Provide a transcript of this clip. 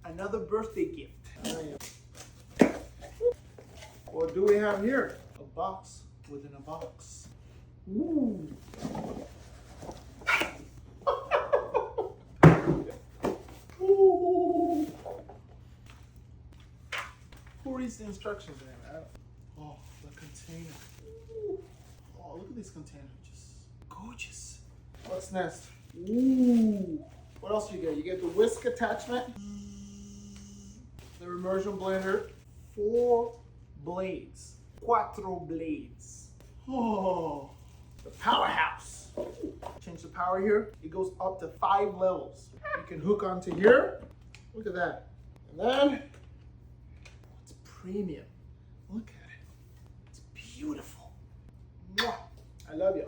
Another birthday gift. What do we have here? A box within a box. Ooh. Ooh. Who reads the instructions, man? Oh, the container. Ooh. Oh, look at these containers. Just gorgeous. What's next? Ooh. What else you get? You get the whisk attachment, the immersion blender, 4 blades, 4 blades. Oh, the powerhouse. Change the power here. It goes up to 5 levels. You can hook onto here. Look at that. And then it's premium. Look at it. It's beautiful. Mwah. I love you.